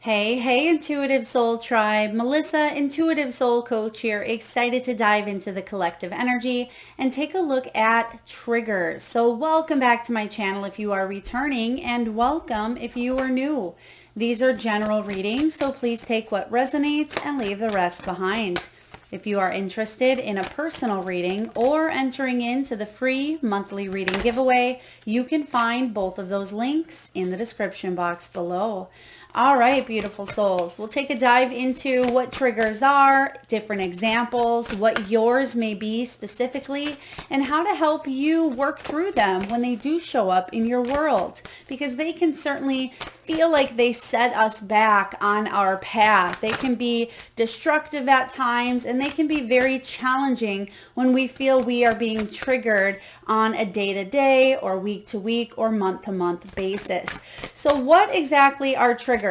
Hey, Intuitive Soul Tribe. Melissa, Intuitive Soul Coach here, excited to dive into the collective energy and take a look at triggers. So welcome back to my channel if you are returning, and welcome if you are new. These are general readings, so please take what resonates and leave the rest behind. If you are interested in a personal reading or entering into the free monthly reading giveaway, you can find both of those links in the description box below. All right, beautiful souls. We'll take a dive into what triggers are, different examples, what yours may be specifically, and how to help you work through them when they do show up in your world, because they can certainly feel like they set us back on our path. They can be destructive at times, and they can be very challenging when we feel we are being triggered on a day-to-day or week-to-week or month-to-month basis. So what exactly are triggers?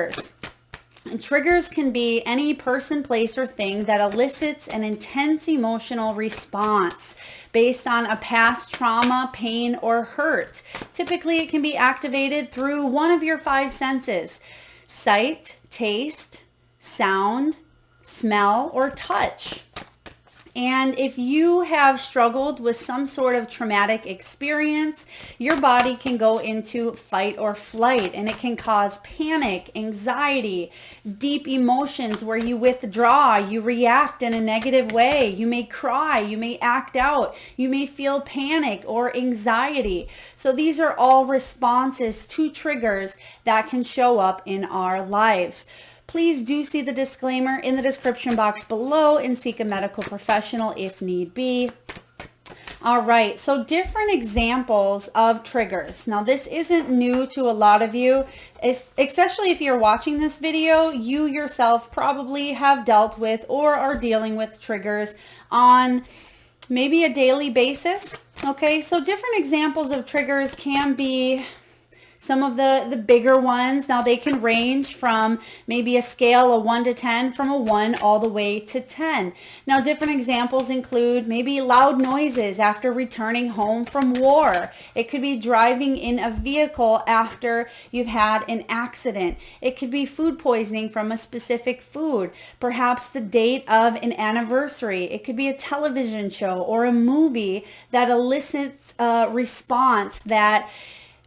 And triggers can be any person, place, or thing that elicits an intense emotional response based on a past trauma, pain, or hurt. Typically, it can be activated through one of your five senses: sight, taste, sound, smell, or touch. And if you have struggled with some sort of traumatic experience, your body can go into fight or flight, and it can cause panic, anxiety, deep emotions where you withdraw, you react in a negative way. You may cry, you may act out, you may feel panic or anxiety. So these are all responses to triggers that can show up in our lives. Please do see the disclaimer in the description box below and seek a medical professional if need be. All right, so different examples of triggers. Now, this isn't new to a lot of you, especially if you're watching this video. You yourself probably have dealt with or are dealing with triggers on maybe a daily basis. Okay, so different examples of triggers can be some of the bigger ones. Now, they can range from maybe a scale of 1 to 10, from a 1 all the way to 10. Now, different examples include maybe loud noises after returning home from war. It could be driving in a vehicle after you've had an accident. It could be food poisoning from a specific food, perhaps the date of an anniversary. It could be a television show or a movie that elicits a response that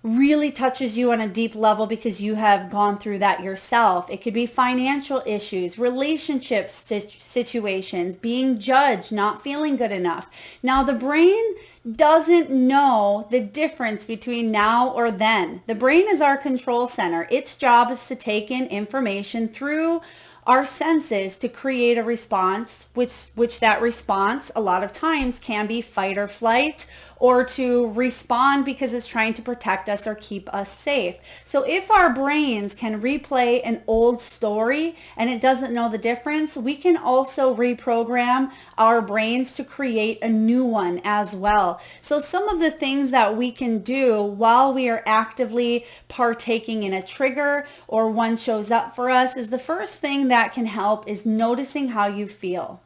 really touches you on a deep level because you have gone through that yourself. It could be financial issues, relationships, situations, being judged, not feeling good enough. Now, the brain doesn't know the difference between now or then. The brain is our control center. Its job is to take in information through our senses to create a response, which that response a lot of times can be fight or flight, or to respond because it's trying to protect us or keep us safe. So if our brains can replay an old story and it doesn't know the difference, we can also reprogram our brains to create a new one as well. So some of the things that we can do while we are actively partaking in a trigger or one shows up for us is the first thing that can help is noticing how you feel.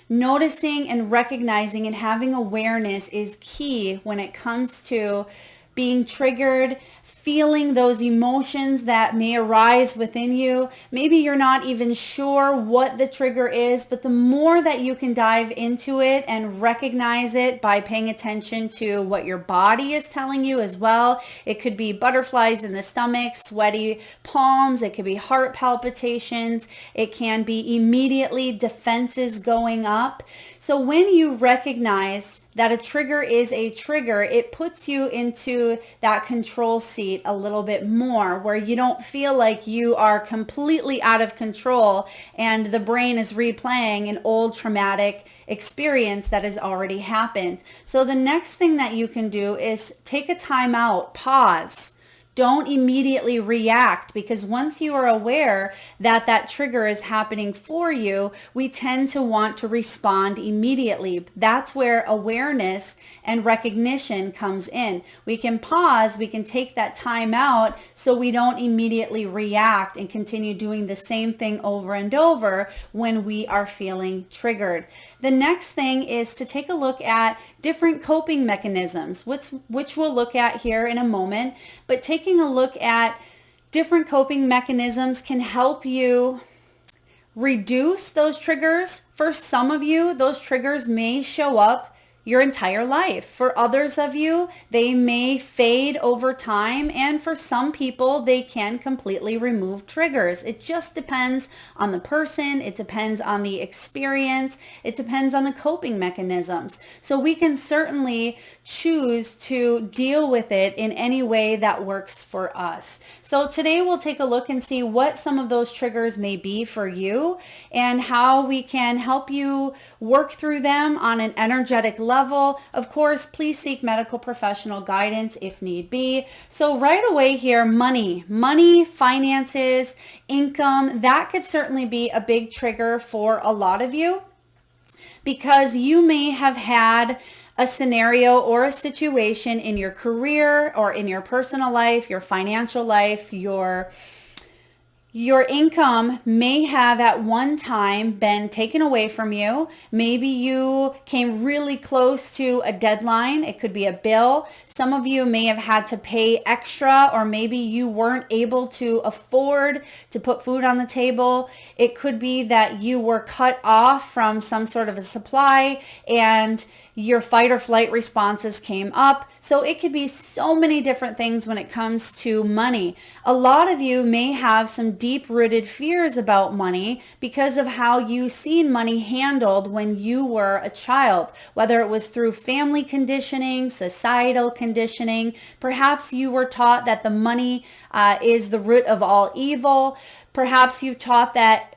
Noticing and recognizing and having awareness is key when it comes to being triggered, feeling those emotions that may arise within you. Maybe you're not even sure what the trigger is, but the more that you can dive into it and recognize it by paying attention to what your body is telling you as well. It could be butterflies in the stomach, sweaty palms. It could be heart palpitations. It can be immediately defenses going up. So when you recognize that a trigger is a trigger, it puts you into that control seat a little bit more, where you don't feel like you are completely out of control and the brain is replaying an old traumatic experience that has already happened. So the next thing that you can do is take a time out, pause. Don't immediately react, because once you are aware that that trigger is happening for you, we tend to want to respond immediately. That's where awareness and recognition comes in. We can pause, we can take that time out so we don't immediately react and continue doing the same thing over and over when we are feeling triggered. The next thing is to take a look at different coping mechanisms, which we'll look at here in a moment, but taking a look at different coping mechanisms can help you reduce those triggers. For some of you, those triggers may show up your entire life. For others of you, they may fade over time. And for some people, they can completely remove triggers. It just depends on the person. It depends on the experience. It depends on the coping mechanisms. So we can certainly choose to deal with it in any way that works for us. So today we'll take a look and see what some of those triggers may be for you and how we can help you work through them on an energetic level. Of course, please seek medical professional guidance if need be. So right away here, money, finances, income, that could certainly be a big trigger for a lot of you because you may have had a scenario or a situation in your career or in your personal life, your financial life, your income may have at one time been taken away from you. Maybe you came really close to a deadline. It could be a bill. Some of you may have had to pay extra, or maybe you weren't able to afford to put food on the table. It could be that you were cut off from some sort of a supply and your fight or flight responses came up. So it could be so many different things when it comes to money. A lot of you may have some deep-rooted fears about money because of how you've seen money handled when you were a child, whether it was through family conditioning, societal conditioning. Perhaps you were taught that the money is the root of all evil. Perhaps you've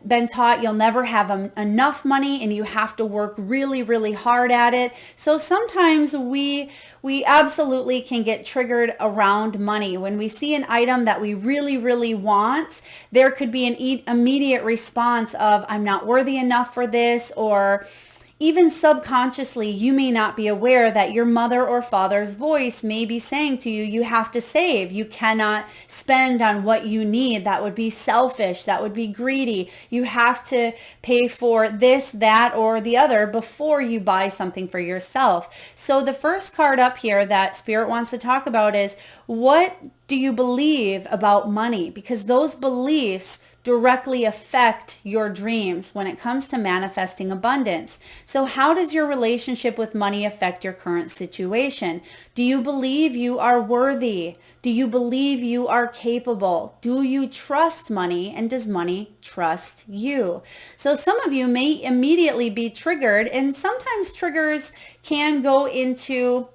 been taught you'll never have enough money and you have to work really, really hard at it. So sometimes we absolutely can get triggered around money. When we see an item that we really, really want, there could be an immediate response of, I'm not worthy enough for this, or even subconsciously, you may not be aware that your mother or father's voice may be saying to you, you have to save. You cannot spend on what you need. That would be selfish. That would be greedy. You have to pay for this, that, or the other before you buy something for yourself. So the first card up here that Spirit wants to talk about is, what do you believe about money? Because those beliefs directly affect your dreams when it comes to manifesting abundance. So how does your relationship with money affect your current situation? Do you believe you are worthy? Do you believe you are capable? Do you trust money? And does money trust you? So some of you may immediately be triggered, and sometimes triggers can go into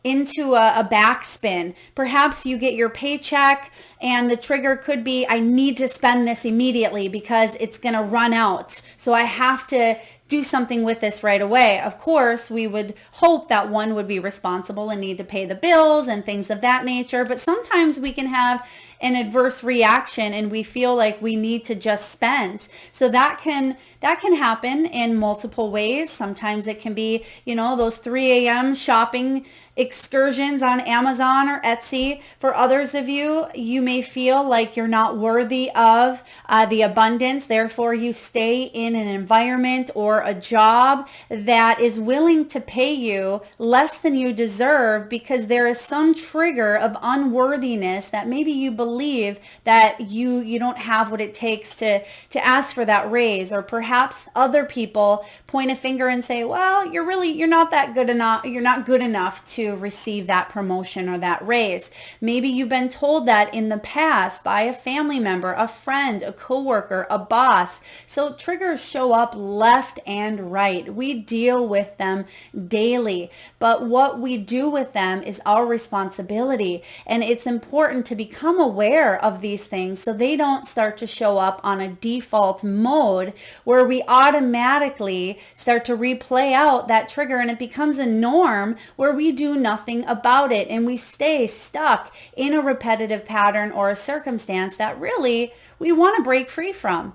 a backspin. Perhaps you get your paycheck and the trigger could be, I need to spend this immediately because it's going to run out. So I have to do something with this right away. Of course, we would hope that one would be responsible and need to pay the bills and things of that nature. But sometimes we can have an adverse reaction and we feel like we need to just spend. So that can happen in multiple ways. Sometimes it can be, those 3 a.m. shopping excursions on Amazon or Etsy. For others of you, you may feel like you're not worthy of the abundance. Therefore, you stay in an environment or a job that is willing to pay you less than you deserve because there is some trigger of unworthiness that maybe you believe that you don't have what it takes to ask for that raise. Or perhaps other people point a finger and say, well, you're not that good enough. You're not good enough to receive that promotion or that raise. Maybe you've been told that in the past by a family member, a friend, a coworker, a boss. So triggers show up left and right. We deal with them daily, but what we do with them is our responsibility. And it's important to become aware of these things so they don't start to show up on a default mode where we automatically start to replay out that trigger and it becomes a norm where we do nothing about it and we stay stuck in a repetitive pattern or a circumstance that really we want to break free from.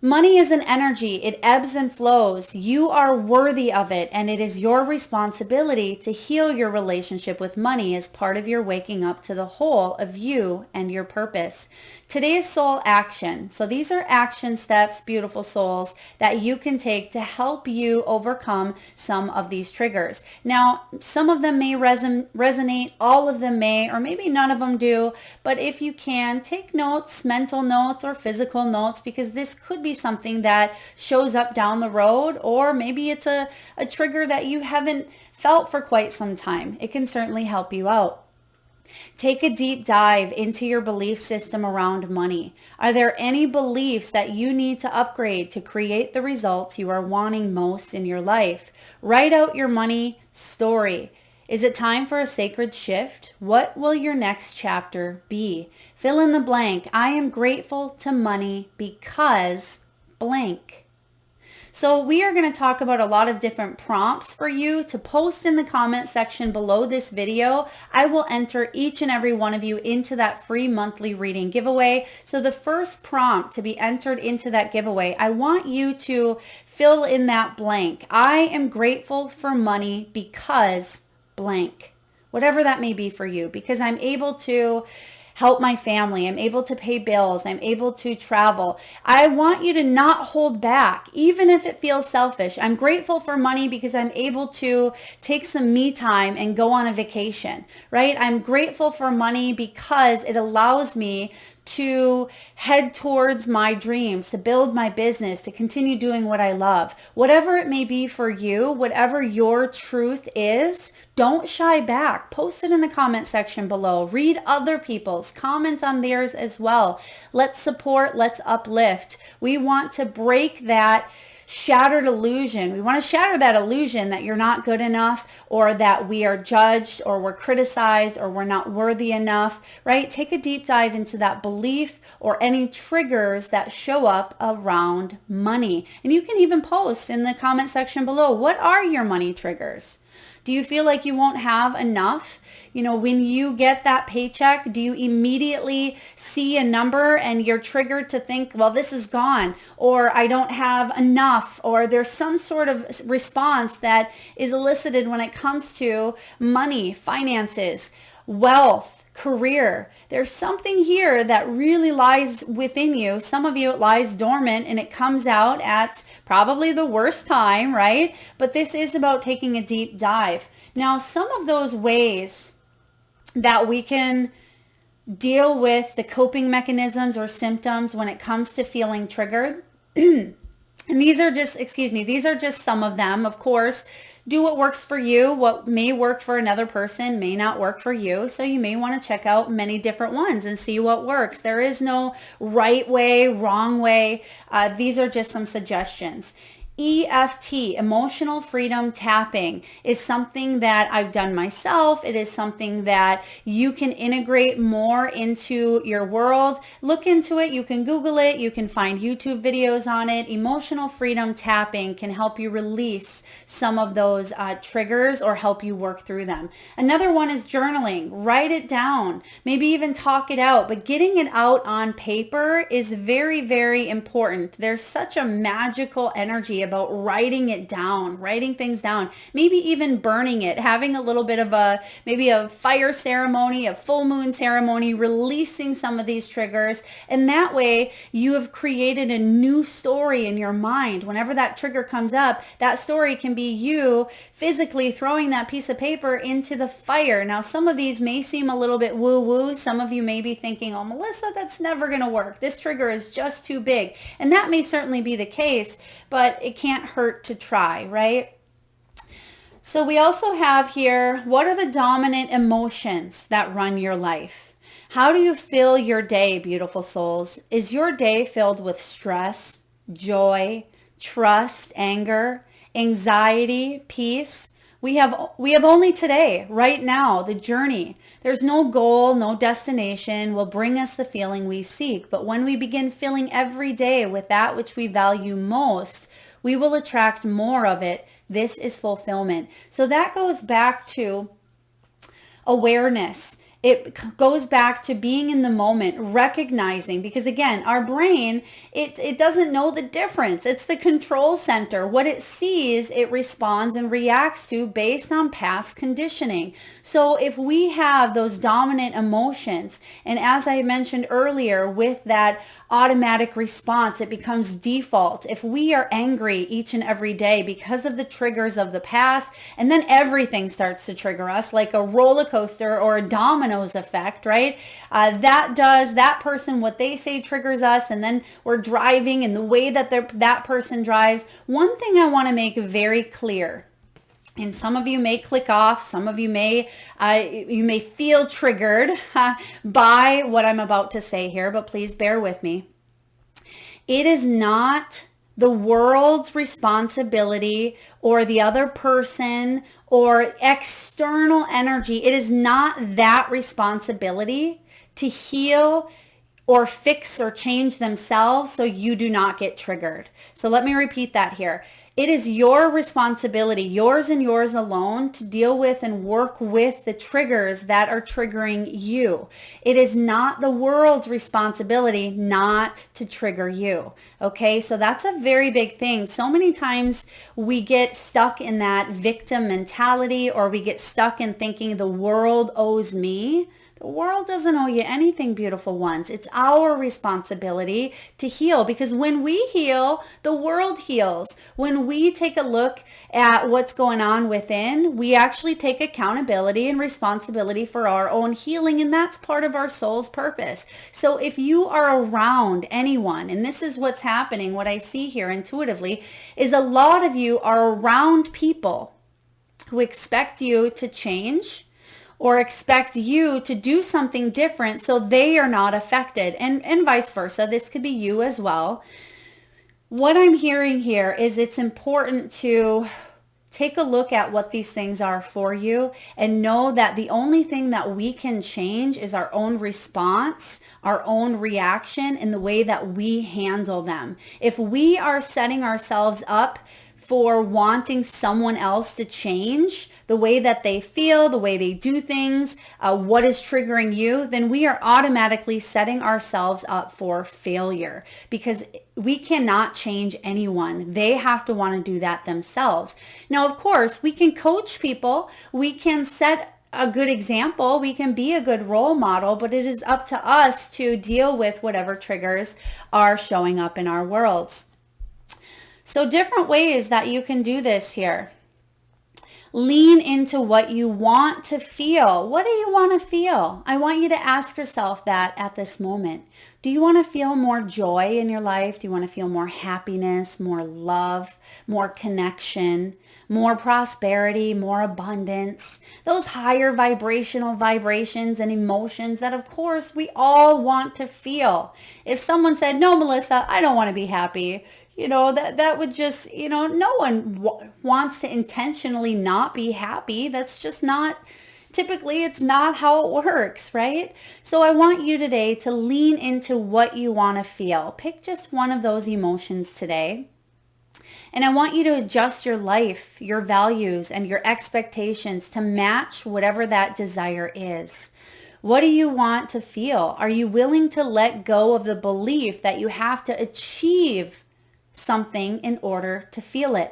Money is an energy. It ebbs and flows. You are worthy of it, and it is your responsibility to heal your relationship with money as part of your waking up to the whole of you and your purpose. Today's soul action. So these are action steps, beautiful souls, that you can take to help you overcome some of these triggers. Now, some of them may resonate, all of them may, or maybe none of them do, but if you can, take notes, mental notes or physical notes, because this could be something that shows up down the road, or maybe it's a trigger that you haven't felt for quite some time. It can certainly help you out. Take a deep dive into your belief system around money. Are there any beliefs that you need to upgrade to create the results you are wanting most in your life? Write out your money story. Is it time for a sacred shift? What will your next chapter be? Fill in the blank. I am grateful to money because blank. So we are going to talk about a lot of different prompts for you to post in the comment section below this video. I will enter each and every one of you into that free monthly reading giveaway. So the first prompt to be entered into that giveaway, I want you to fill in that blank. I am grateful for money because blank. Whatever that may be for you, because I'm able to help my family. I'm able to pay bills. I'm able to travel. I want you to not hold back, even if it feels selfish. I'm grateful for money because I'm able to take some me time and go on a vacation, right? I'm grateful for money because it allows me to head towards my dreams, to build my business, to continue doing what I love. Whatever it may be for you, whatever your truth is, don't shy back. Post it in the comment section below. Read other people's, comment on theirs as well. Let's support, let's uplift. We want to break that shattered illusion. We want to shatter that illusion that you're not good enough, or that we are judged, or we're criticized, or we're not worthy enough, right? Take a deep dive into that belief or any triggers that show up around money. And you can even post in the comment section below, what are your money triggers? Do you feel like you won't have enough? You know, when you get that paycheck, do you immediately see a number and you're triggered to think, well, this is gone, or I don't have enough, or there's some sort of response that is elicited when it comes to money, finances, wealth, career. There's something here that really lies within you. Some of you, it lies dormant and it comes out at probably the worst time, right? But this is about taking a deep dive. Now, some of those ways that we can deal with the coping mechanisms or symptoms when it comes to feeling triggered, and these are just some of them. Of course, do what works for you. What may work for another person may not work for you. So you may want to check out many different ones and see what works. There is no right way, wrong way. These are just some suggestions. EFT, emotional freedom tapping, is something that I've done myself. It is something that you can integrate more into your world. Look into it. You can Google it. You can find YouTube videos on it. Emotional freedom tapping can help you release some of those triggers or help you work through them. Another one is journaling. Write it down. Maybe even talk it out. But getting it out on paper is very, very important. There's such a magical energy about writing it down, writing things down, maybe even burning it, having a little bit of maybe a fire ceremony, a full moon ceremony, releasing some of these triggers. And that way you have created a new story in your mind. Whenever that trigger comes up, that story can be you physically throwing that piece of paper into the fire. Now, some of these may seem a little bit woo-woo. Some of you may be thinking, oh, Melissa, that's never going to work. This trigger is just too big. And that may certainly be the case, but it can't hurt to try, right? So we also have here, what are the dominant emotions that run your life? How do you fill your day, beautiful souls? Is your day filled with stress, joy, trust, anger, anxiety, peace? We have only today, right now, the journey. There's no goal, no destination will bring us the feeling we seek. But when we begin filling every day with that which we value most, we will attract more of it. This is fulfillment. So that goes back to awareness. It goes back to being in the moment, recognizing, because again, our brain, it doesn't know the difference. It's the control center. What it sees, it responds and reacts to based on past conditioning. So if we have those dominant emotions, and as I mentioned earlier, with that automatic response, it becomes default. If we are angry each and every day because of the triggers of the past, and then everything starts to trigger us like a roller coaster or a dominoes effect, right? That person, what they say triggers us, and then we're driving and the way that that person drives. One thing I want to make very clear, and some of you may click off, some of you may feel triggered by what I'm about to say here, but please bear with me. It is not the world's responsibility or the other person or external energy. It is not that responsibility to heal or fix or change themselves so you do not get triggered. So let me repeat that here. It is your responsibility, yours and yours alone, to deal with and work with the triggers that are triggering you. It is not the world's responsibility not to trigger you. Okay, so that's a very big thing. So many times we get stuck in that victim mentality, or we get stuck in thinking the world owes me. The world doesn't owe you anything, beautiful ones. It's our responsibility to heal, because when we heal, the world heals. When we take a look at what's going on within, we actually take accountability and responsibility for our own healing, and that's part of our soul's purpose. So if you are around anyone, and this is what's happening, what I see here intuitively, is a lot of you are around people who expect you to change or expect you to do something different so they are not affected, and vice versa. This could be you as well. What I'm hearing here is it's important to take a look at what these things are for you, and know that the only thing that we can change is our own response, our own reaction, and the way that we handle them. If we are setting ourselves up for wanting someone else to change the way that they feel, the way they do things, what is triggering you, then we are automatically setting ourselves up for failure, because we cannot change anyone. They have to want to do that themselves. Now, of course, we can coach people. We can set a good example. We can be a good role model, but it is up to us to deal with whatever triggers are showing up in our worlds. So different ways that you can do this here. Lean into what you want to feel. What do you want to feel? I want you to ask yourself that at this moment. Do you want to feel more joy in your life? Do you want to feel more happiness, more love, more connection, more prosperity, more abundance? Those higher vibrational vibrations and emotions that, of course, we all want to feel. If someone said, "No, Melissa, I don't want to be happy," that would just, no one wants to intentionally not be happy. That's just not, typically it's not how it works, right? So I want you today to lean into what you want to feel. Pick just one of those emotions today. And I want you to adjust your life, your values, and your expectations to match whatever that desire is. What do you want to feel? Are you willing to let go of the belief that you have to achieve something in order to feel it?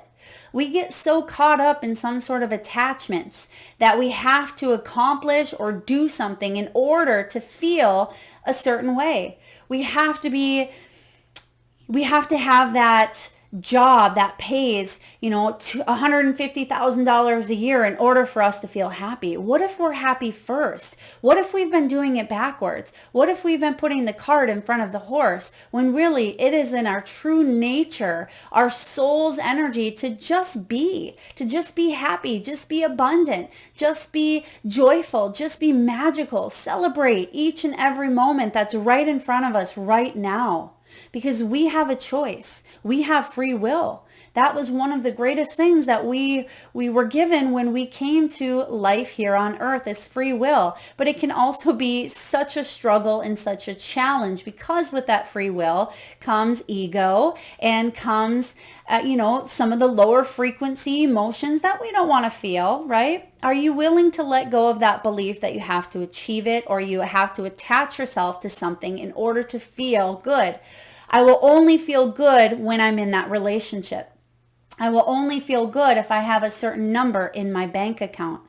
We get so caught up in some sort of attachments that we have to accomplish or do something in order to feel a certain way. We have to have that job that pays, $150,000 a year in order for us to feel happy. What if we're happy first? What if we've been doing it backwards? What if we've been putting the cart in front of the horse, when really it is in our true nature, our soul's energy, to just be happy, just be abundant, just be joyful, just be magical, celebrate each and every moment that's right in front of us right now. Because we have a choice. We have free will. That was one of the greatest things that we were given when we came to life here on earth, is free will. But it can also be such a struggle and such a challenge, because with that free will comes ego and comes some of the lower frequency emotions that we don't want to feel, right? Are you willing to let go of that belief that you have to achieve it, or you have to attach yourself to something in order to feel good? I will only feel good when I'm in that relationship. I will only feel good if I have a certain number in my bank account.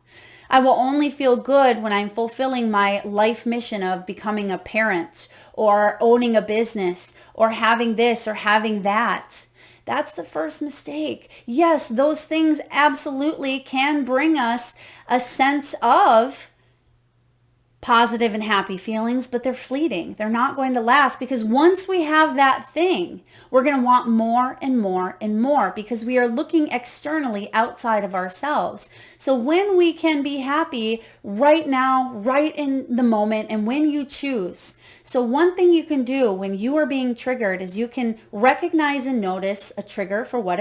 I will only feel good when I'm fulfilling my life mission of becoming a parent or owning a business or having this or having that. That's the first mistake. Yes, those things absolutely can bring us a sense of positive and happy feelings, but they're fleeting. They're not going to last, because once we have that thing, we're going to want more and more and more, because we are looking externally outside of ourselves. So when we can be happy right now, right in the moment, and when you choose. So one thing you can do when you are being triggered is you can recognize and notice a trigger for what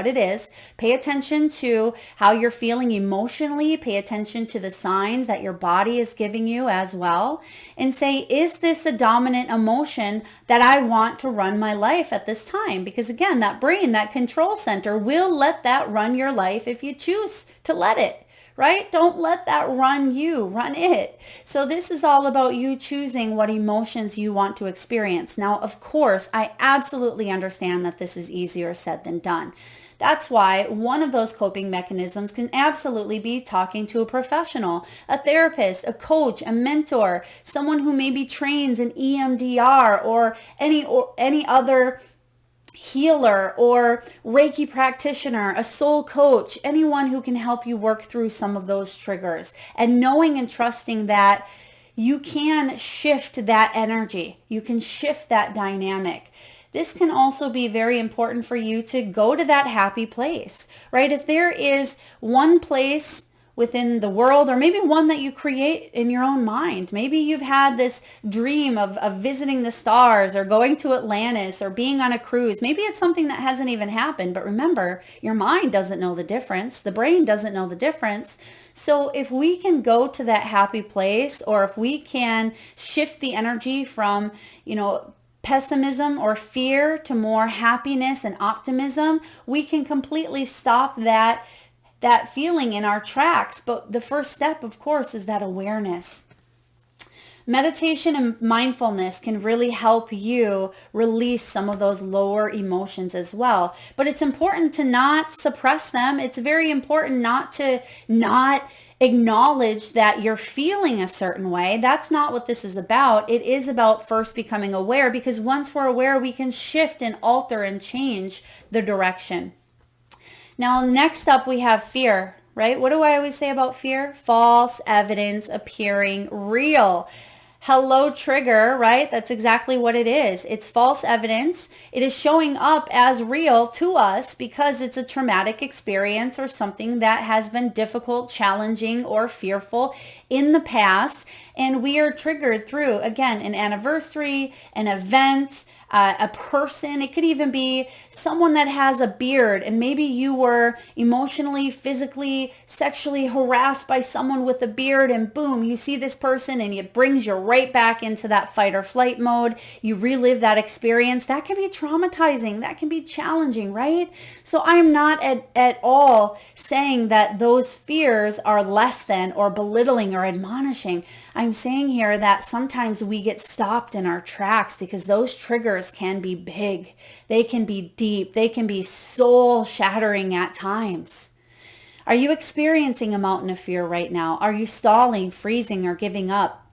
it is. Pay attention to how you're feeling emotionally. Pay attention to the signs that your body is giving you as well. And say, is this a dominant emotion that I want to run my life at this time? Because again, that brain, that control center, will let that run your life if you choose to let it. Right? Don't let that run you, run it. So this is all about you choosing what emotions you want to experience. Now, of course, I absolutely understand that this is easier said than done. That's why one of those coping mechanisms can absolutely be talking to a professional, a therapist, a coach, a mentor, someone who maybe trains in EMDR or any other healer or Reiki practitioner, a soul coach, anyone who can help you work through some of those triggers, and knowing and trusting that you can shift that energy. You can shift that dynamic. This can also be very important for you to go to that happy place, right? If there is one place within the world, or maybe one that you create in your own mind. Maybe you've had this dream of visiting the stars or going to Atlantis or being on a cruise. Maybe it's something that hasn't even happened, but remember, your mind doesn't know the difference. The brain doesn't know the difference. So if we can go to that happy place, or if we can shift the energy from, pessimism or fear to more happiness and optimism, we can completely stop that feeling in our tracks. But the first step, of course, is that awareness. Meditation and mindfulness can really help you release some of those lower emotions as well. But it's important to not suppress them. It's very important not to not acknowledge that you're feeling a certain way. That's not what this is about. It is about first becoming aware, because once we're aware, we can shift and alter and change the direction. Now, next up, we have fear, right? What do I always say about fear? False evidence appearing real. Hello, trigger, right? That's exactly what it is. It's false evidence. It is showing up as real to us because it's a traumatic experience or something that has been difficult, challenging, or fearful in the past. And we are triggered through, again, an anniversary, an event, a person. It could even be someone that has a beard, and maybe you were emotionally, physically, sexually harassed by someone with a beard, and boom, you see this person and it brings you right back into that fight or flight mode. You relive that experience. That can be traumatizing. That can be challenging, right? So I'm not at all saying that those fears are less than or belittling or admonishing. I'm saying here that sometimes we get stopped in our tracks because those triggers can be big. They can be deep. They can be soul shattering at times. Are you experiencing a mountain of fear right now? Are you stalling, freezing, or giving up?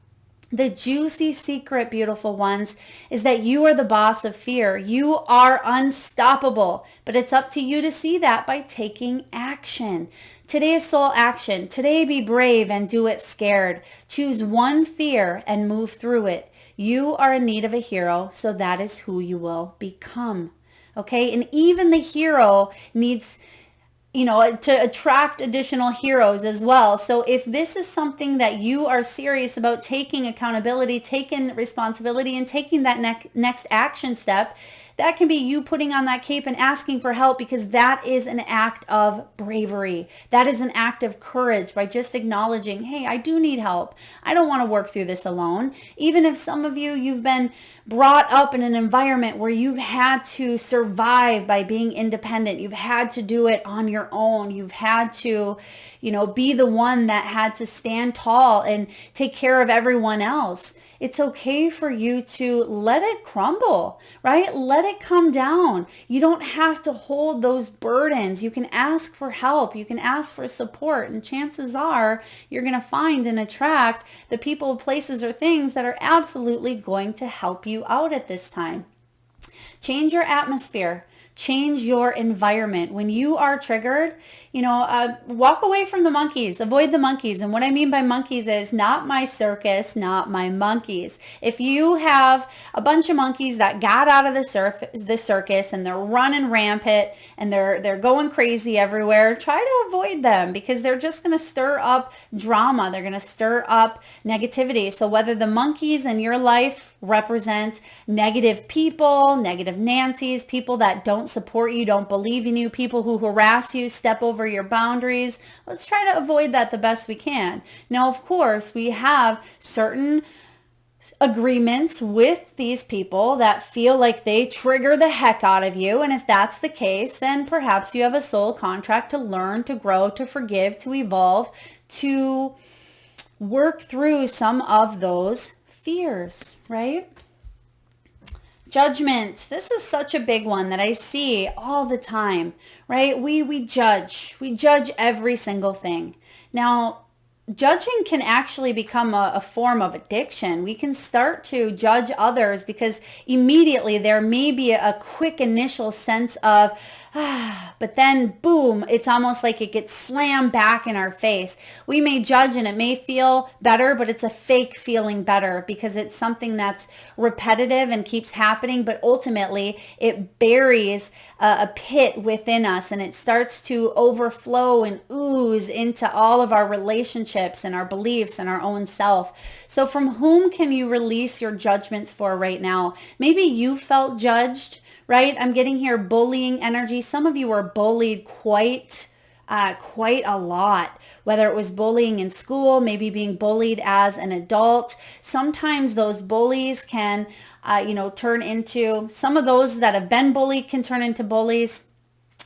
The juicy secret, beautiful ones, is that you are the boss of fear. You are unstoppable, but it's up to you to see that by taking action. Today is soul action. Today, be brave and do it scared. Choose one fear and move through it. You are in need of a hero, so that is who you will become. Okay? And even the hero needs, to attract additional heroes as well. So if this is something that you are serious about taking accountability, taking responsibility, and taking that next action step, That can be you putting on that cape and asking for help, because that is an act of bravery. That is an act of courage, by just acknowledging, hey, I do need help. I don't want to work through this alone. Even if some of you've been brought up in an environment where you've had to survive by being independent. You've had to do it on your own. You've had to, be the one that had to stand tall and take care of everyone else. It's okay for you to let it crumble, right? Let it come down. You don't have to hold those burdens. You can ask for help. You can ask for support. And chances are you're going to find and attract the people, places, or things that are absolutely going to help you out at this time. Change your atmosphere. Change your environment. When you are triggered, walk away from the monkeys, avoid the monkeys. And what I mean by monkeys is not my circus, not my monkeys. If you have a bunch of monkeys that got out of the circus and they're running rampant and they're going crazy everywhere, try to avoid them, because they're just going to stir up drama. They're going to stir up negativity. So whether the monkeys in your life represent negative people, negative Nancy's, people that don't support you, don't believe in you, people who harass you, step over your boundaries, let's try to avoid that the best we can. Now, of course, we have certain agreements with these people that feel like they trigger the heck out of you. And if that's the case, then perhaps you have a soul contract to learn, to grow, to forgive, to evolve, to work through some of those fears, right? Judgment. This is such a big one that I see all the time, right? We judge every single thing. Now, judging can actually become a form of addiction. We can start to judge others because immediately there may be a quick initial sense of, but then boom, it's almost like it gets slammed back in our face. We may judge and it may feel better, but it's a fake feeling better because it's something that's repetitive and keeps happening, but ultimately it buries a pit within us and it starts to overflow and ooze into all of our relationships and our beliefs and our own self. So from whom can you release your judgments for right now? Maybe you felt judged, right? I'm getting here bullying energy. Some of you are bullied quite a lot, whether it was bullying in school, maybe being bullied as an adult. Sometimes those bullies can, turn into, some of those that have been bullied can turn into bullies.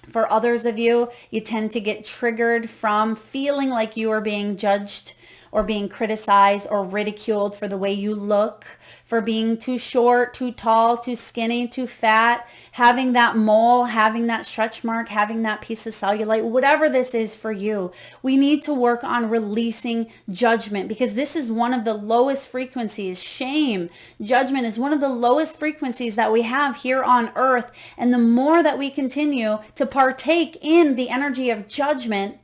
For others of you, you tend to get triggered from feeling like you are being judged or being criticized or ridiculed for the way you look, for being too short, too tall, too skinny, too fat, having that mole, having that stretch mark, having that piece of cellulite, whatever this is for you. We need to work on releasing judgment because this is one of the lowest frequencies. Shame, judgment is one of the lowest frequencies that we have here on earth. And the more that we continue to partake in the energy of judgment,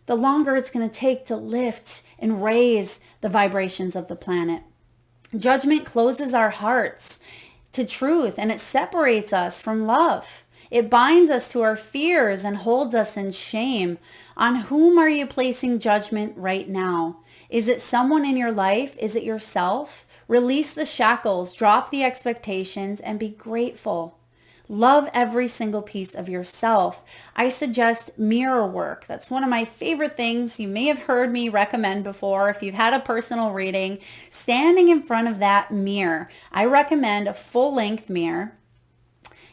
the longer it's going to take to lift and raise the vibrations of the planet. Judgment closes our hearts to truth and it separates us from love. It binds us to our fears and holds us in shame. On whom are you placing judgment right now? Is it someone in your life? Is it yourself? Release the shackles, drop the expectations, and be grateful. Love every single piece of yourself. I suggest mirror work. That's one of my favorite things. You may have heard me recommend before if you've had a personal reading. Standing in front of that mirror. I recommend a full-length mirror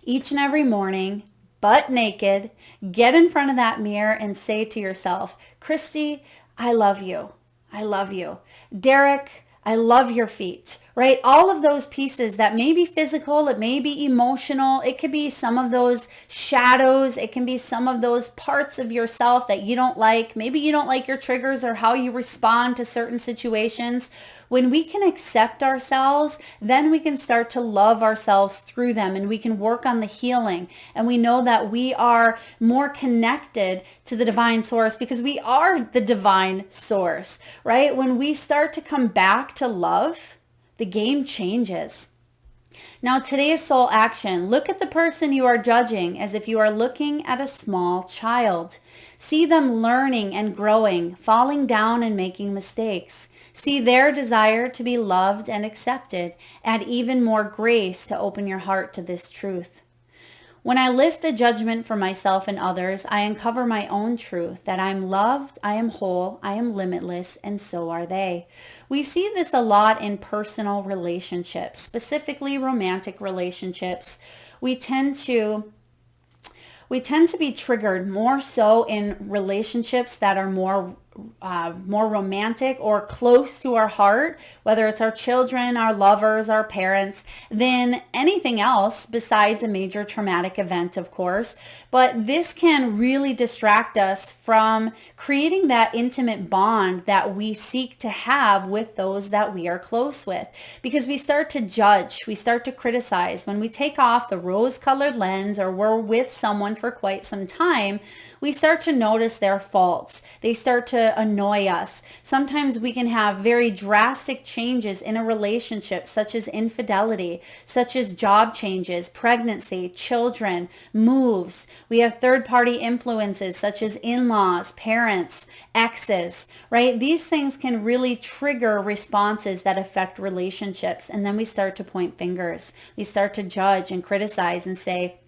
each and every morning, butt naked. Get in front of that mirror and say to yourself, Christy, I love you. I love you. Derek, I love your feet, right? All of those pieces that may be physical, it may be emotional, it could be some of those shadows, it can be some of those parts of yourself that you don't like. Maybe you don't like your triggers or how you respond to certain situations. When we can accept ourselves, then we can start to love ourselves through them and we can work on the healing. And we know that we are more connected to the divine source because we are the divine source, right? When we start to come back to love, the game changes. Now, today's soul action. Look at the person you are judging as if you are looking at a small child. See them learning and growing, falling down and making mistakes. See their desire to be loved and accepted. Add even more grace to open your heart to this truth. When I lift the judgment for myself and others, I uncover my own truth that I'm loved, I am whole, I am limitless, and so are they. We see this a lot in personal relationships, specifically romantic relationships. We tend to be triggered more so in relationships that are more romantic or close to our heart, whether it's our children, our lovers, our parents, than anything else besides a major traumatic event, of course. But this can really distract us from creating that intimate bond that we seek to have with those that we are close with, because we start to judge, we start to criticize. When we take off the rose-colored lens or we're with someone for quite some time, we start to notice their faults. They start to annoy us. Sometimes we can have very drastic changes in a relationship, such as infidelity, such as job changes, pregnancy, children, moves. We have third-party influences, such as in-laws, parents, exes, right? These things can really trigger responses that affect relationships. And then we start to point fingers. We start to judge and criticize and say,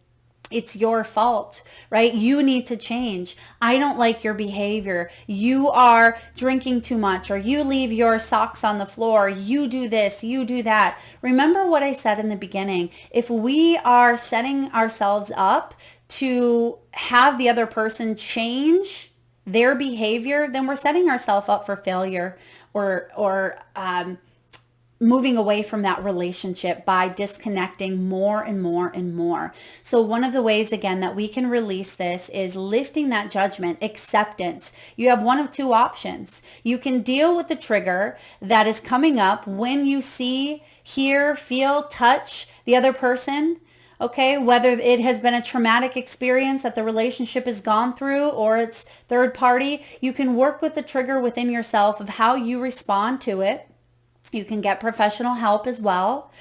it's your fault, right? You need to change. I don't like your behavior. You are drinking too much, or you leave your socks on the floor. You do this, you do that. Remember what I said in the beginning. If we are setting ourselves up to have the other person change their behavior, then we're setting ourselves up for failure or moving away from that relationship by disconnecting more and more and more. So one of the ways, again, that we can release this is lifting that judgment, acceptance. You have one of two options. You can deal with the trigger that is coming up when you see, hear, feel, touch the other person. Okay, whether it has been a traumatic experience that the relationship has gone through or it's third party, you can work with the trigger within yourself of how you respond to it. You can get professional help as well,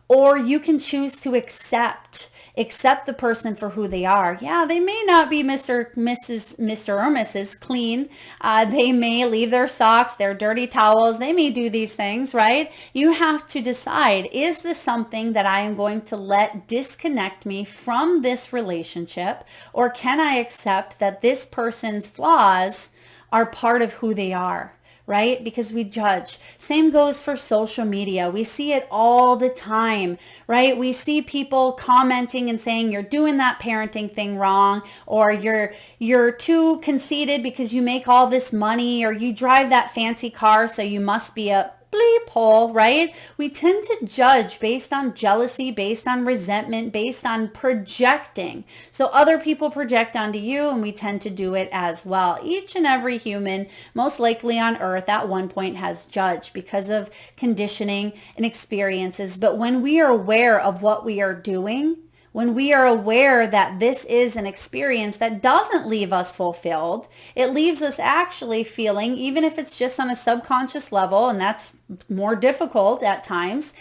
or you can choose to accept the person for who they are. Yeah, they may not be Mr. or Mrs. Clean. They may leave their socks, their dirty towels. They may do these things, right? You have to decide, is this something that I am going to let disconnect me from this relationship, or can I accept that this person's flaws are part of who they are? Right? Because we judge. Same goes for social media. We see it all the time, right? We see people commenting and saying you're doing that parenting thing wrong, or you're too conceited because you make all this money, or you drive that fancy car, so you must be a bleep hole, right? We tend to judge based on jealousy, based on resentment, based on projecting. So other people project onto you, and we tend to do it as well. Each and every human, most likely on earth at one point, has judged because of conditioning and experiences. But when we are aware of what we are doing, when we are aware that this is an experience that doesn't leave us fulfilled, it leaves us actually feeling, even if it's just on a subconscious level, and that's more difficult at times,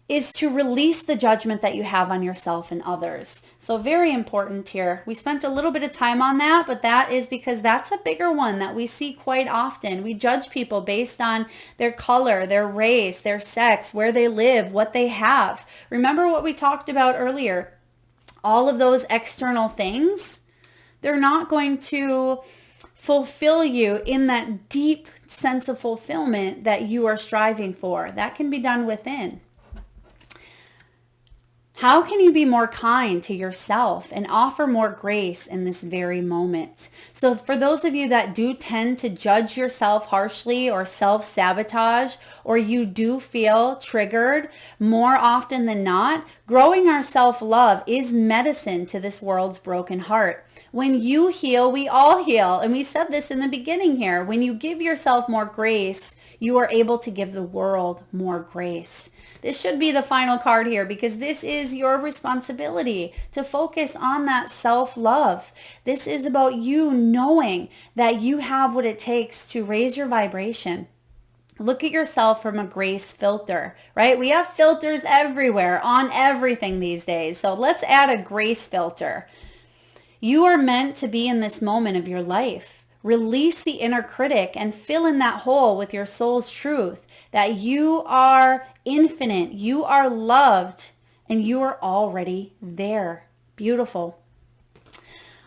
is to release the judgment that you have on yourself and others. So very important here. We spent a little bit of time on that, but that is because that's a bigger one that we see quite often. We judge people based on their color, their race, their sex, where they live, what they have. Remember what we talked about earlier. All of those external things, they're not going to fulfill you in that deep sense of fulfillment that you are striving for. That can be done within. How can you be more kind to yourself and offer more grace in this very moment? So for those of you that do tend to judge yourself harshly or self-sabotage, or you do feel triggered more often than not, growing our self-love is medicine to this world's broken heart. When you heal, we all heal. And we said this in the beginning here. When you give yourself more grace, you are able to give the world more grace. This should be the final card here, because this is your responsibility to focus on that self-love. This is about you knowing that you have what it takes to raise your vibration. Look at yourself from a grace filter, right? We have filters everywhere on everything these days. So let's add a grace filter. You are meant to be in this moment of your life. Release the inner critic and fill in that hole with your soul's truth that you are infinite, you are loved, and you are already there. Beautiful.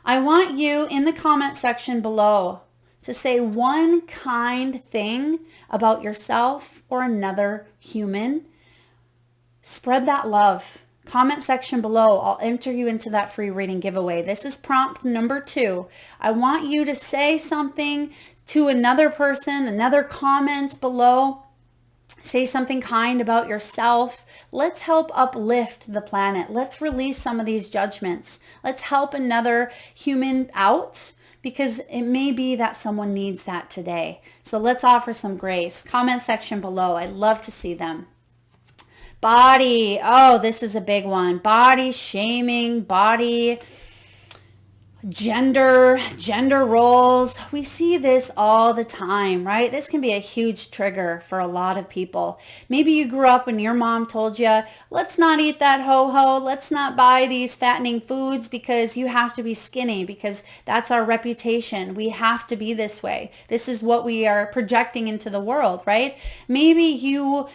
I want you in the comment section below to say one kind thing about yourself or another human. Spread that love. Comment section below. I'll enter you into that free reading giveaway. This is prompt number 2. I want you to say something to another person, another comment below. Say something kind about yourself. Let's help uplift the planet. Let's release some of these judgments. Let's help another human out, because it may be that someone needs that today. So let's offer some grace. Comment section below. I'd love to see them. Body. Oh, this is a big one. Body shaming, body gender roles. We see this all the time, right? This can be a huge trigger for a lot of people. Maybe you grew up when your mom told you, let's not eat that ho-ho, let's not buy these fattening foods because you have to be skinny, because that's our reputation. We have to be this way. This is what we are projecting into the world, right? Maybe you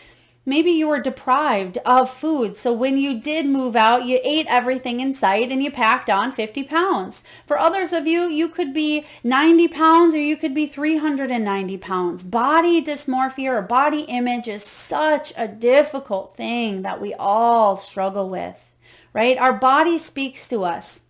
were deprived of food. So when you did move out, you ate everything in sight and you packed on 50 pounds. For others of you, you could be 90 pounds or you could be 390 pounds. Body dysmorphia or body image is such a difficult thing that we all struggle with, right? Our body speaks to us.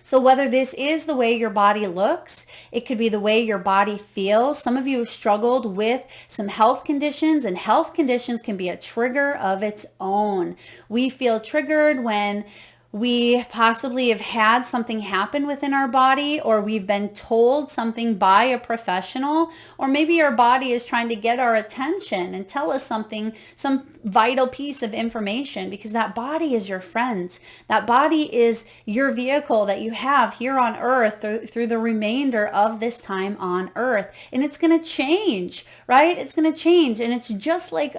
So whether this is the way your body looks, it could be the way your body feels. Some of you have struggled with some health conditions, and health conditions can be a trigger of its own. We feel triggered when we possibly have had something happen within our body, or we've been told something by a professional, or maybe our body is trying to get our attention and tell us something, some vital piece of information, because that body is your friend. That body is your vehicle that you have here on earth through the remainder of this time on earth. And it's going to change, right? It's going to change. And it's just like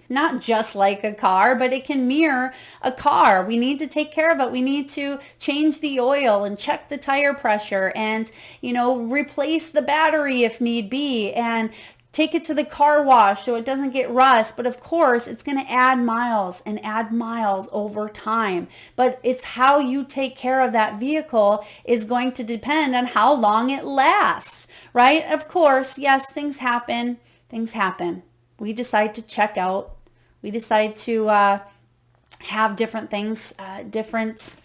not just like a car, but it can mirror a car. We need to take care of it. We need to change the oil and check the tire pressure and, replace the battery if need be, and take it to the car wash so it doesn't get rust. But of course, it's going to add miles and add miles over time. But it's how you take care of that vehicle is going to depend on how long it lasts, right? Of course, yes, things happen. Things happen. We decide to check out. We decide to have different things, different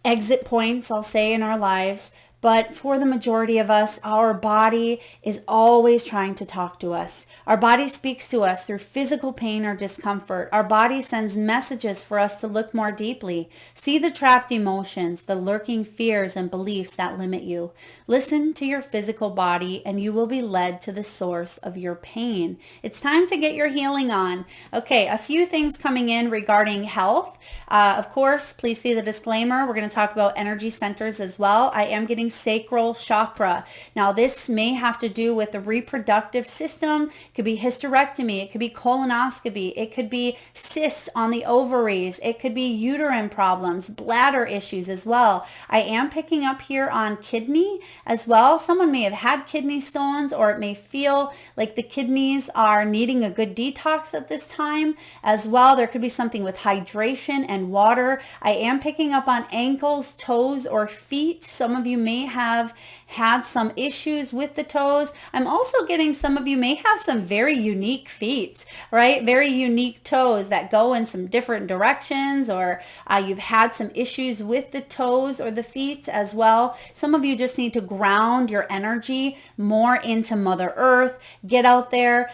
exit points, I'll say, in our lives. But for the majority of us, our body is always trying to talk to us. Our body speaks to us through physical pain or discomfort. Our body sends messages for us to look more deeply. See the trapped emotions, the lurking fears and beliefs that limit you. Listen to your physical body and you will be led to the source of your pain. It's time to get your healing on. Okay, a few things coming in regarding health. Of course, please see the disclaimer. We're going to talk about energy centers as well. I am getting sacral chakra. Now, this may have to do with the reproductive system. It could be hysterectomy. It could be colonoscopy. It could be cysts on the ovaries. It could be uterine problems, bladder issues as well. I am picking up here on kidney as well. Someone may have had kidney stones, or it may feel like the kidneys are needing a good detox at this time as well. There could be something with hydration and water. I am picking up on ankles, toes, or feet. Some of you may have had some issues with the toes. I'm also getting some of you may have some very unique feet, right? Very unique toes that go in some different directions, or you've had some issues with the toes or the feet as well. Some of you just need to ground your energy more into Mother Earth. Get out there,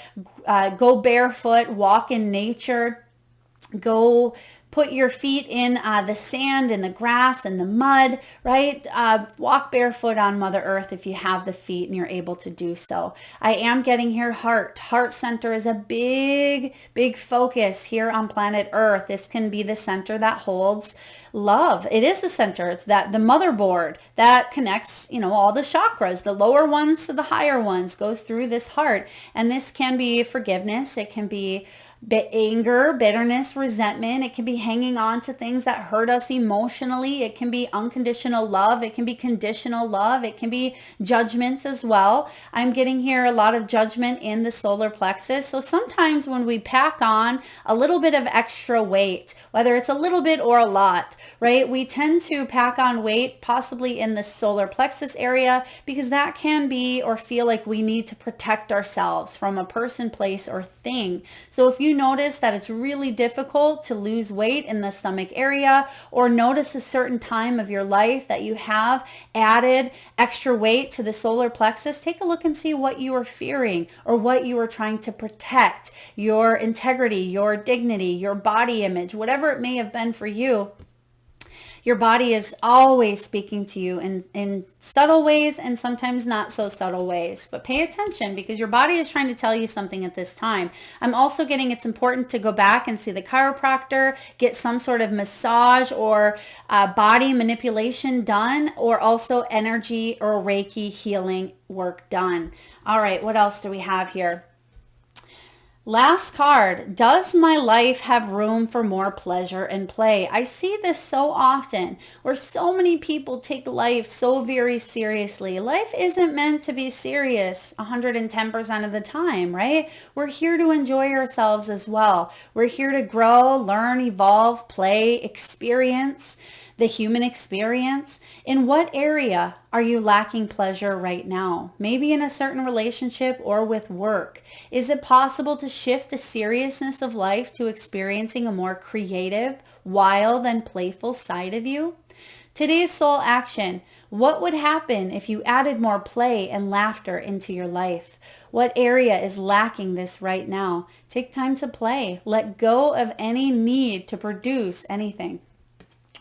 go barefoot, walk in nature, go put your feet in the sand and the grass and the mud, right? Walk barefoot on Mother Earth if you have the feet and you're able to do so. I am getting here heart. Heart center is a big, big focus here on planet Earth. This can be the center that holds love. It is the center. It's that the motherboard that connects, all the chakras, the lower ones to the higher ones, goes through this heart. And this can be forgiveness. It can be Anger, bitterness, resentment. It can be hanging on to things that hurt us emotionally. It can be unconditional love. It can be conditional love. It can be judgments as well. I'm getting here a lot of judgment in the solar plexus. So sometimes when we pack on a little bit of extra weight, whether it's a little bit or a lot, right? We tend to pack on weight possibly in the solar plexus area because that can be or feel like we need to protect ourselves from a person, place, or thing. So if you notice that it's really difficult to lose weight in the stomach area, or notice a certain time of your life that you have added extra weight to the solar plexus, take a look and see what you are fearing or what you are trying to protect. Your integrity, your dignity, your body image, whatever it may have been for you. Your body is always speaking to you in subtle ways and sometimes not so subtle ways. But pay attention because your body is trying to tell you something at this time. I'm also getting it's important to go back and see the chiropractor, get some sort of massage or body manipulation done, or also energy or Reiki healing work done. All right, what else do we have here? Last card, does my life have room for more pleasure and play? I see this so often where so many people take life so very seriously. Life isn't meant to be serious 110% of the time, right? We're here to enjoy ourselves as well. We're here to grow, learn, evolve, play, experience the human experience. In what area are you lacking pleasure right now? Maybe in a certain relationship or with work. Is it possible to shift the seriousness of life to experiencing a more creative, wild, and playful side of you? Today's soul action. What would happen if you added more play and laughter into your life? What area is lacking this right now? Take time to play. Let go of any need to produce anything.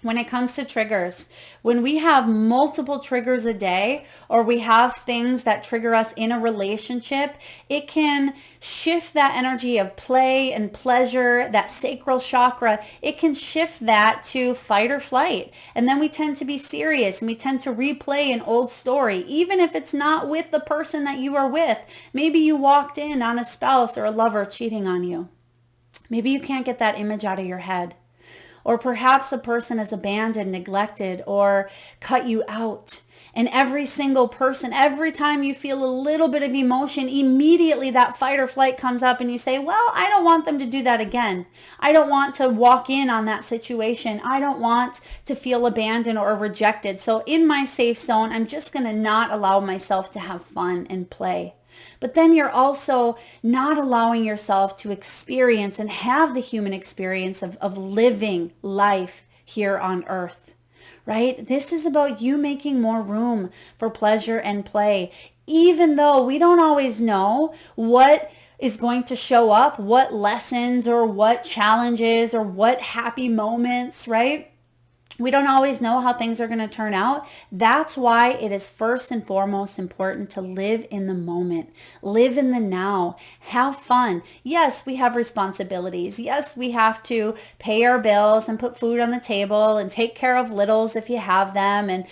When it comes to triggers, when we have multiple triggers a day, or we have things that trigger us in a relationship, it can shift that energy of play and pleasure, that sacral chakra. It can shift that to fight or flight. And then we tend to be serious and we tend to replay an old story, even if it's not with the person that you are with. Maybe you walked in on a spouse or a lover cheating on you. Maybe you can't get that image out of your head. Or perhaps a person is abandoned, neglected, or cut you out. And every single person, every time you feel a little bit of emotion, immediately that fight or flight comes up and you say, well, I don't want them to do that again. I don't want to walk in on that situation. I don't want to feel abandoned or rejected. So in my safe zone, I'm just going to not allow myself to have fun and play. But then you're also not allowing yourself to experience and have the human experience of living life here on earth, right? This is about you making more room for pleasure and play, even though we don't always know what is going to show up, what lessons or what challenges or what happy moments, right? We don't always know how things are going to turn out. That's why it is first and foremost important to live in the moment, live in the now, have fun. Yes, we have responsibilities. Yes, we have to pay our bills and put food on the table and take care of littles if you have them, and,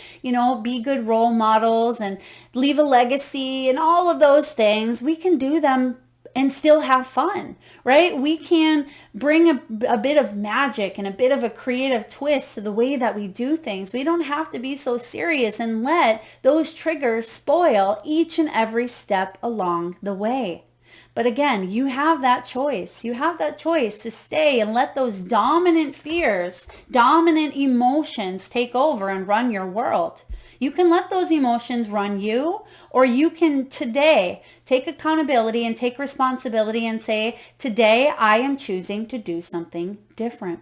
be good role models and leave a legacy and all of those things. We can do them and still have fun, right? We can bring a bit of magic and a bit of a creative twist to the way that we do things. We don't have to be so serious and let those triggers spoil each and every step along the way. But again, you have that choice. You have that choice to stay and let those dominant fears, dominant emotions take over and run your world. You can let those emotions run you, or you can today take accountability and take responsibility and say, today I am choosing to do something different.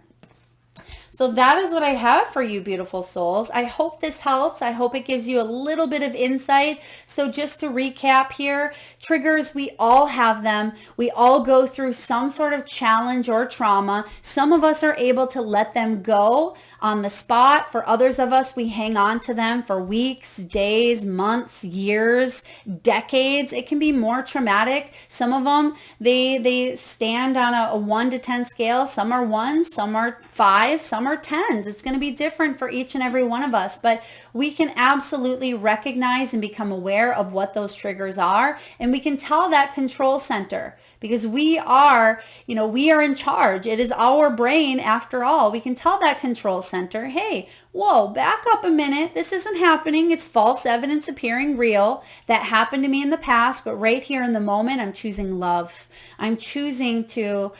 So that is what I have for you, beautiful souls. I hope this helps. I hope it gives you a little bit of insight. So just to recap here, triggers, we all have them. We all go through some sort of challenge or trauma. Some of us are able to let them go on the spot. For others of us, we hang on to them for weeks, days, months, years, decades. It can be more traumatic. Some of them, they stand on a 1 to 10 scale. Some are 1, some are 5, some some are 10s. It's going to be different for each and every one of us, but we can absolutely recognize and become aware of what those triggers are. And we can tell that control center, because we are in charge. It is our brain after all. We can tell that control center, hey, whoa, back up a minute. This isn't happening. It's false evidence appearing real. That happened to me in the past, but right here in the moment, I'm choosing love. I'm choosing to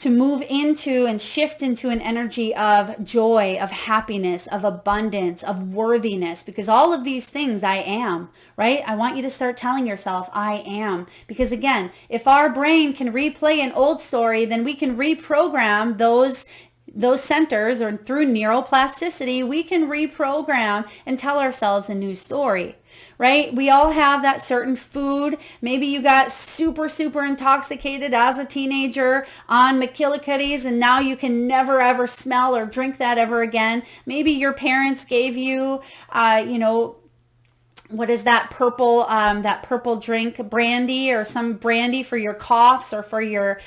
move into and shift into an energy of joy, of happiness, of abundance, of worthiness, because all of these things I am, right? I want you to start telling yourself, I am. Because again, if our brain can replay an old story, then we can reprogram those centers, or through neuroplasticity, we can reprogram and tell ourselves a new story, right? We all have that certain food. Maybe you got super, super intoxicated as a teenager on McKillicuddy's, and now you can never, ever smell or drink that ever again. Maybe your parents gave you, what is that purple drink, brandy, or some brandy for your coughs or for your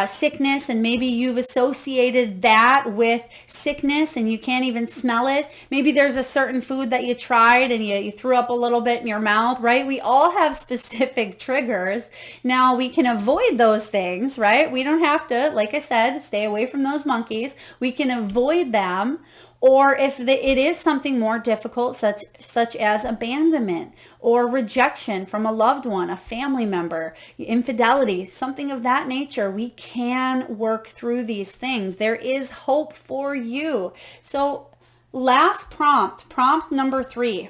sickness, and maybe you've associated that with sickness and you can't even smell it. Maybe there's a certain food that you tried and you threw up a little bit in your mouth, right? We all have specific triggers. Now we can avoid those things, right? We don't have to, like I said, stay away from those monkeys. We can avoid them. Or if it is something more difficult, such as abandonment or rejection from a loved one, a family member, infidelity, something of that nature, we can work through these things. There is hope for you. So last prompt number 3.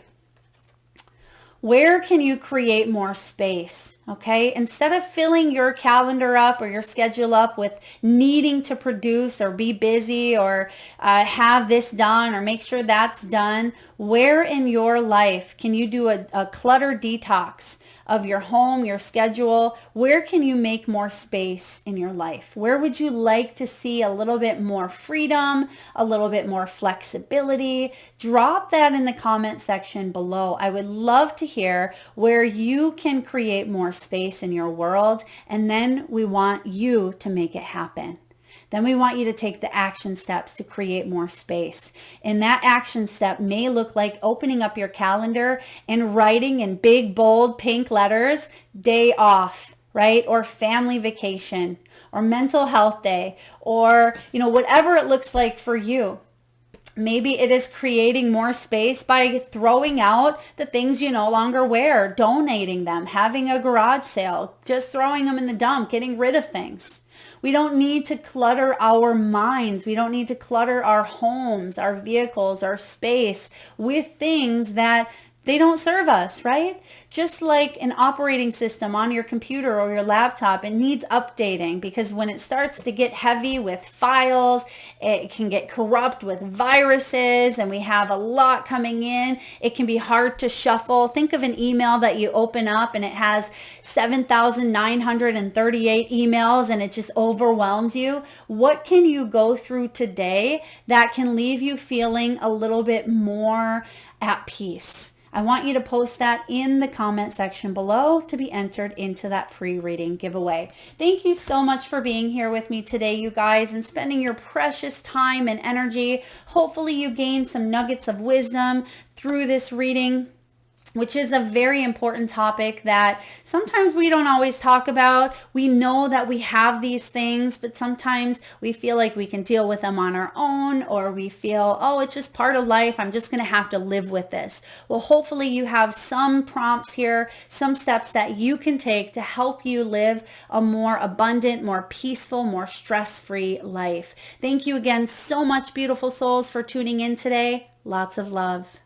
Where can you create more space? Okay, instead of filling your calendar up or your schedule up with needing to produce or be busy or have this done or make sure that's done, where in your life can you do a clutter detox of your home, your schedule? Where can you make more space in your life? Where would you like to see a little bit more freedom, a little bit more flexibility? Drop that in the comment section below. I would love to hear where you can create more space in your world, and then we want you to make it happen. Then we want you to take the action steps to create more space. And that action step may look like opening up your calendar and writing in big, bold, pink letters, day off, right? Or family vacation, or mental health day, or, whatever it looks like for you. Maybe it is creating more space by throwing out the things you no longer wear, donating them, having a garage sale, just throwing them in the dump, getting rid of things. We don't need to clutter our minds. We don't need to clutter our homes, our vehicles, our space with things that they don't serve us, right? Just like an operating system on your computer or your laptop, it needs updating, because when it starts to get heavy with files, it can get corrupt with viruses, and we have a lot coming in. It can be hard to shuffle. Think of an email that you open up and it has 7,938 emails and it just overwhelms you. What can you go through today that can leave you feeling a little bit more at peace? I want you to post that in the comment section below to be entered into that free reading giveaway. Thank you so much for being here with me today, you guys, and spending your precious time and energy. Hopefully you gained some nuggets of wisdom through this reading, which is a very important topic that sometimes we don't always talk about. We know that we have these things, but sometimes we feel like we can deal with them on our own, or we feel, oh, it's just part of life. I'm just going to have to live with this. Well, hopefully you have some prompts here, some steps that you can take to help you live a more abundant, more peaceful, more stress-free life. Thank you again so much, beautiful souls, for tuning in today. Lots of love.